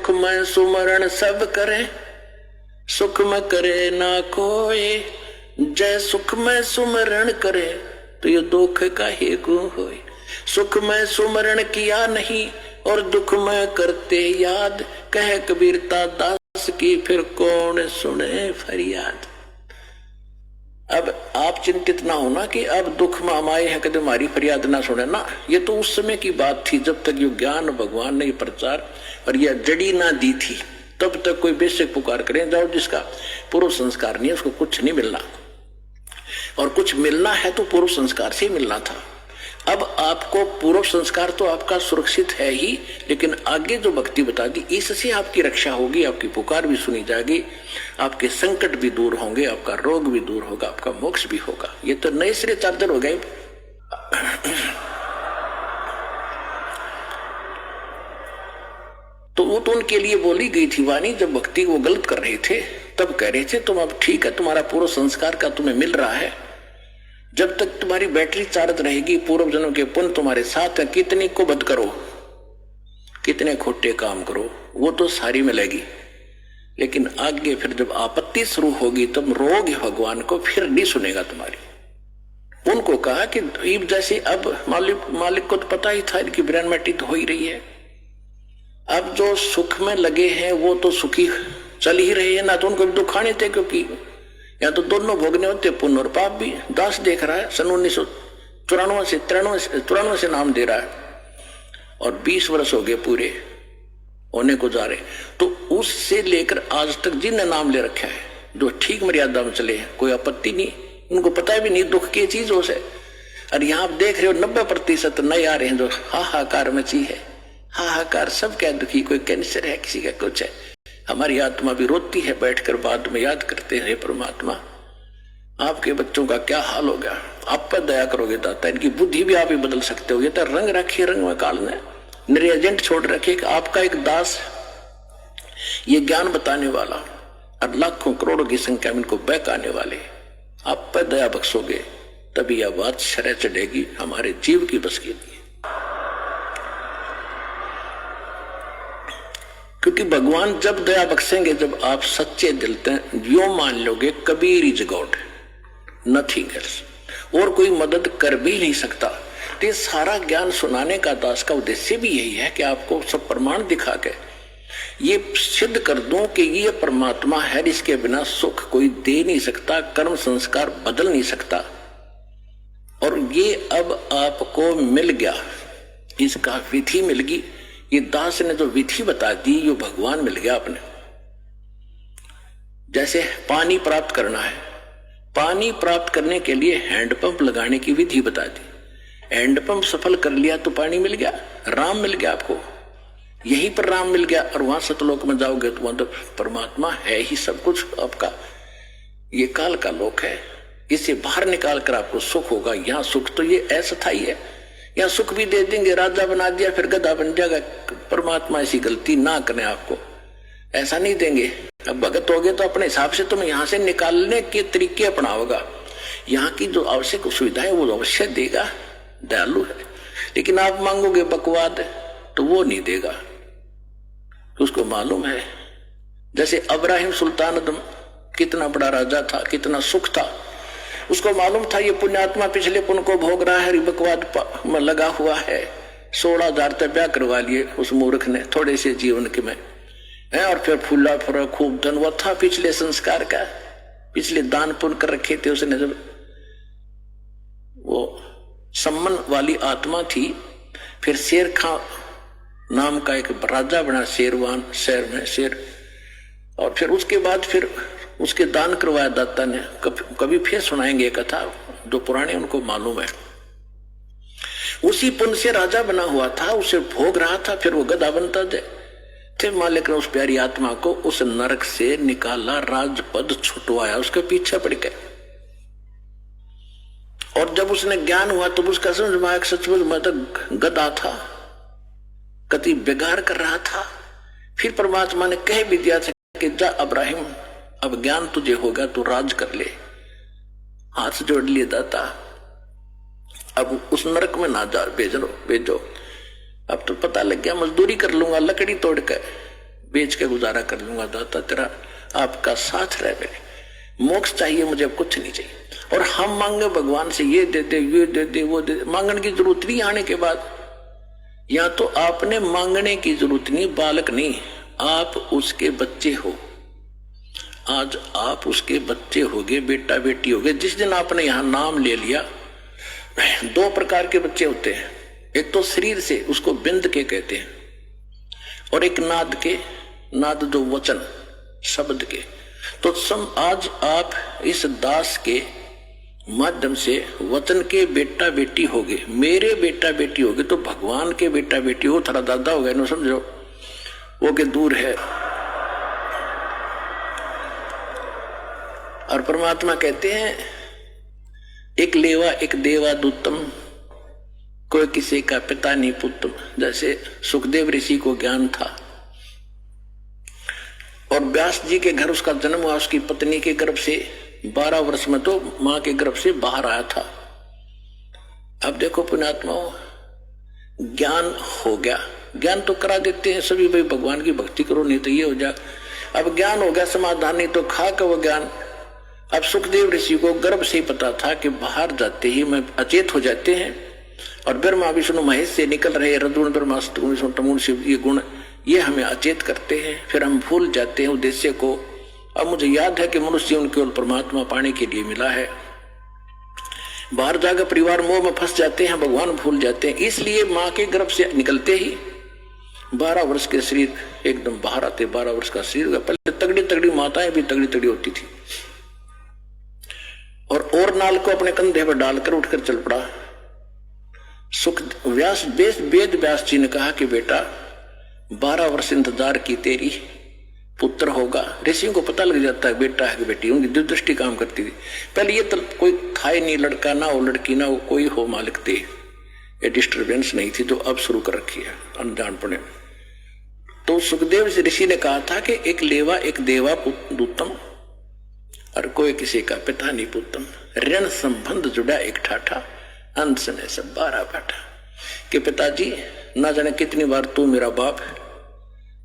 सुख में सुमरण सब करे, सुख में करे ना कोई। जय सुख में सुमरण करे तो ये दुख का ही को होए। सुख में सुमरण किया नहीं और दुख में करते याद, कह कबीरता दास की फिर कौन सुने फरियाद। अब आप चिंतित ना होना कि अब दुख में हम आए हैं कदम हमारी फरियाद ना सुने ना। ये तो उस समय की बात थी जब तक ये ज्ञान भगवान ने प्रचार और यह जड़ी ना दी थी, तब तक कोई बेशक पुकार करें जाओ जिसका पूर्व संस्कार नहीं है उसको कुछ नहीं मिलना, और कुछ मिलना है तो पूर्व संस्कार से ही मिलना था। अब आपको पूर्व संस्कार तो आपका सुरक्षित है ही, लेकिन आगे जो भक्ति बता दी इससे आपकी रक्षा होगी, आपकी पुकार भी सुनी जाएगी, आपके संकट भी दूर होंगे, आपका रोग भी दूर होगा, आपका मोक्ष भी होगा। ये तो नए सिरे चादर हो गए। तो वो तो उनके लिए बोली गई थी वाणी, जब भक्ति वो गलत कर रहे थे तब कह रहे थे तुम अब ठीक है, तुम्हारा पूर्व संस्कार का तुम्हें मिल रहा है, जब तक तुम्हारी बैटरी चार्ज रहेगी पूर्व जन्म के पुण्य तुम्हारे साथ है, कितनी को बद करो, कितने खोटे काम करो, वो तो सारी मिलेगी। लेकिन आगे फिर जब आपत्ति शुरू होगी तब रोग भगवान को, फिर नहीं सुनेगा तुम्हारी। उनको कहा कि जैसे अब मालिक को तो पता ही था इनकी ब्रेन मैटी तो हो ही रही है, अब जो सुख में लगे हैं वो तो सुखी चल ही रहे हैं ना, तो उनको भी दुख आने थे, क्योंकि या तो दोनों भोगने होते, पुण्य और पाप भी। दास देख रहा है सन 1994 से 93 से नाम दे रहा है और 20 वर्ष हो गए पूरे होने को जा रहे, तो उससे लेकर आज तक जिनने नाम ले रखा है जो ठीक मर्यादा में चले हैं, कोई आपत्ति नहीं, उनको पता भी नहीं दुख की चीजों से। और यहाँ आप देख रहे हो 90% नए आ रहे हैं जो हाहाकार मची है, हाहाकार सब क्या दुखी, कोई कैंसर है, किसी का कुछ है। हमारी आत्मा भी रोती है बैठकर, बाद में याद करते हैं परमात्मा आपके बच्चों का क्या हाल हो गया, आप पर दया करोगे दाता, इनकी बुद्धि भी आप ही बदल सकते हो। ये तो रंग रखी, रंग में काल ने मेरे एजेंट छोड़ रखे कि आपका एक दास ये ज्ञान बताने वाला और लाखों करोड़ों की संख्या में इनको बहकाने वाले, आप पर दया बख्शोगे तभी यह बात शरह चढ़ेगी हमारे जीव की बस की। क्योंकि भगवान जब दया बख्शेंगे जब आप सच्चे दिल से यो मान लोगे Kabir is God, nothing else, और कोई मदद कर भी नहीं सकता। तो ये सारा ज्ञान सुनाने का दास का उद्देश्य भी यही है कि आपको सब प्रमाण दिखा के ये सिद्ध कर दूं कि ये परमात्मा है, इसके बिना सुख कोई दे नहीं सकता, कर्म संस्कार बदल नहीं सकता। और ये अब आपको मिल गया, इसका विधि मिल गई, ये दास ने जो विधि बता दी ये भगवान मिल गया आपने। जैसे पानी प्राप्त करना है, पानी प्राप्त करने के लिए हैंडपंप लगाने की विधि बता दी, हैंडपंप सफल कर लिया तो पानी मिल गया, राम मिल गया आपको, यहीं पर राम मिल गया। और वहां सतलोक में जाओगे तो वहां तो परमात्मा है ही सब कुछ आपका, ये काल का लोक है, इसे बाहर निकाल कर आपको सुख होगा। यहाँ सुख तो ये अस्थायी है, यहाँ सुख भी दे देंगे, राजा बना दिया फिर गधा बन जाएगा। परमात्मा ऐसी गलती ना करने, आपको ऐसा नहीं देंगे। अब भगत हो गए तो अपने हिसाब से तुम्हें यहाँ से निकालने के तरीके अपनाओगा, यहाँ की जो आवश्यक सुविधाएं वो अवश्य देगा, दयालु है। लेकिन आप मांगोगे बकवाद तो वो नहीं देगा, उसको मालूम है। जैसे अब्राहिम सुल्तान अदम कितना बड़ा राजा था, कितना सुख था, उसको मालूम था ये पुण्यात्मा पिछले पुण्य को भोग रहा है, बकवाद में लगा हुआ है। 16,000 तक ब्याह करवा लिए उस मूर्ख ने थोड़े से जीवन के में है, और फिर फूला फूला खूब धन वो था पिछले संस्कार का, पिछले दान पुण्य कर रखे थे उसने। जब वो सम्मान वाली आत्मा थी, फिर शेर खां नाम का एक राजा बना शेरवान शहर में शेर, और फिर उसके बाद फिर उसके दान करवाया दाता ने। कभी फिर सुनाएंगे कथा जो पुराने उनको मालूम है। उसी पुण्य से राजा बना हुआ था, उसे भोग रहा था, फिर वो गधा बनता थे। फिर मालिक ने उस प्यारी आत्मा को उस नरक से निकाला, राजपद छुटवाया, उसके पीछे पड़ गए। और जब उसने ज्ञान हुआ तो उसका समझ में आया सचमुच मैं तो गधा था, कति बेगार कर रहा था। फिर परमात्मा ने कह भी दिया था कि जा अब्राहिम अब ज्ञान तुझे होगा, तू राज कर ले। हाथ जोड़ लिए दाता, अब उस नरक में ना जा, भेजो। अब तो पता लग गया मजदूरी कर लूंगा, लकड़ी तोड़ कर बेच के गुजारा कर लूंगा दाता, तेरा आपका साथ रह मेरे, मोक्ष चाहिए मुझे, अब कुछ नहीं चाहिए। और हम मांगे भगवान से ये दे दे, ये दे दे, वो दे दे, मांगने की जरूरत नहीं आने के बाद। या तो आपने मांगने की जरूरत नहीं, बालक नहीं, आप उसके बच्चे हो। आज आप उसके बच्चे होगे, बेटा बेटी होगे। जिस दिन आपने यहां नाम ले लिया, दो प्रकार के बच्चे होते हैं, एक तो शरीर से, उसको बिंद के कहते हैं, और एक नाद के, नाद जो वचन शब्द के। तो आज आप इस दास के माध्यम से वचन के बेटा बेटी होगे, मेरे बेटा बेटी होगे, तो भगवान के बेटा बेटी हो, थारा दादा हो गए ना, समझो वो के दूर है। और परमात्मा कहते हैं एक लेवा एक देवा दूतम, कोई किसी का पिता नहीं पुत्रम। जैसे सुखदेव ऋषि को ज्ञान था और व्यास जी के घर उसका जन्म हुआ, उसकी पत्नी के गर्भ से 12 वर्ष में तो मां के गर्भ से बाहर आया था। अब देखो पुण्यात्माओं, ज्ञान हो गया, ज्ञान तो करा देते हैं सभी, भाई भगवान की भक्ति करो नहीं तो ये हो जा। अब ज्ञान हो गया, समाधान नहीं तो खा का वो ज्ञान। अब सुखदेव ऋषि को गर्भ से ही पता था कि बाहर जाते ही मैं अचेत हो जाते हैं, और ब्रह्मा विष्णु महेश से निकल रहे रजोगुण ब्रह्मा सतगुण विष्णु तमोगुण शिव, ये गुण ये हमें अचेत करते हैं, फिर हम भूल जाते हैं उद्देश्य को। अब मुझे याद है कि मनुष्य जीवन केवल परमात्मा पाने के लिए मिला है। बाहर जाकर परिवार मोह में फंस जाते हैं, भगवान भूल जाते हैं। इसलिए मां के गर्भ से निकलते ही 12 वर्ष के शरीर एकदम बाहर आते, 12 वर्ष का शरीर। पहले तगड़ी तगड़ी माताएं भी तगड़ी तगड़ी होती थी, और नाल को अपने कंधे पर डालकर उठकर चल पड़ा। सुख व्यास वेद व्यास जी ने कहा कि बेटा 12 वर्ष इंतजार की, तेरी पुत्र होगा। ऋषियों को पता लग जाता है बेटा है कि बेटी, उनकी दूरदृष्टि काम करती थी। पहले ये तो कोई था ही नहीं, लड़का ना हो लड़की ना हो, कोई हो मालिक थे, ये डिस्टर्बेंस नहीं थी, जो अब शुरू कर रखी है अनजानपने। तो सुखदेव ऋषि ने कहा था कि एक लेवा एक देवा दूतम, और कोई किसी का पिता नहीं पुत्रम। ऋण संबंध जुड़ा एक ठाठा, अंत में सब 12 बैठा। कि पिताजी ना जाने कितनी बार तू मेरा बाप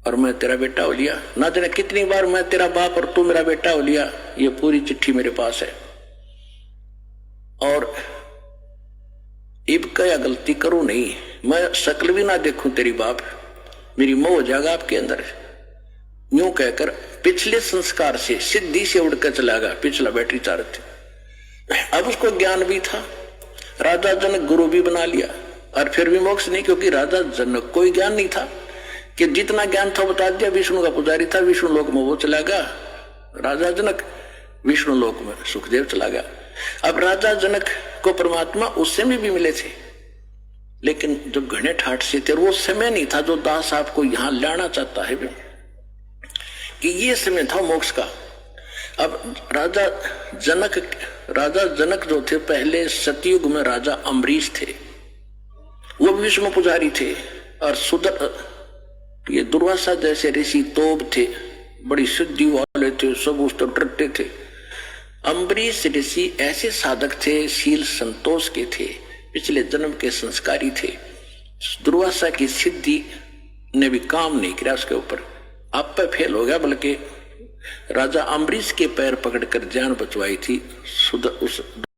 और मैं तेरा बेटा हो लिया, ना जाने कितनी बार मैं तेरा बाप और तू मेरा बेटा हो लिया। ये पूरी चिट्ठी मेरे पास है, और इब क्या गलती करूं नहीं, मैं शक्ल भी ना देखूं तेरी बाप, मेरी मोह हो जाएगा आपके अंदर। यूं कहकर पिछले संस्कार से सिद्धि से उड़कर चला गया, पिछला बैटरी चार्ज थे। अब उसको ज्ञान भी था, राजा जनक गुरु भी बना लिया, और फिर भी मोक्ष नहीं, क्योंकि राजा जनक कोई ज्ञान नहीं था कि जितना ज्ञान था बता दिया। विष्णु का पुजारी था, विष्णु लोक में वो चला गया राजा जनक, विष्णु लोक में सुखदेव चला गया। अब राजा जनक को परमात्मा उस समय भी मिले थे, लेकिन जो घने ठाठ से थे, वो समय नहीं था जो दास आपको यहां लाना चाहता है कि ये समय था मोक्ष का। अब राजा जनक जो थे, पहले सतयुग में राजा अम्बरीश थे, वो विष्णु पुजारी थे, और ये दुर्वासा जैसे ऋषि तोब थे, बड़ी सिद्धि वाले थे, सब उस तक डरते थे। अम्बरीश ऋषि ऐसे साधक थे, शील संतोष के थे, पिछले जन्म के संस्कारी थे। दुर्वासा की सिद्धि ने भी काम नहीं किया उसके ऊपर, आप पे फेल हो गया, बल्कि राजा अम्बरीश के पैर पकड़कर जान बचवाई थी उस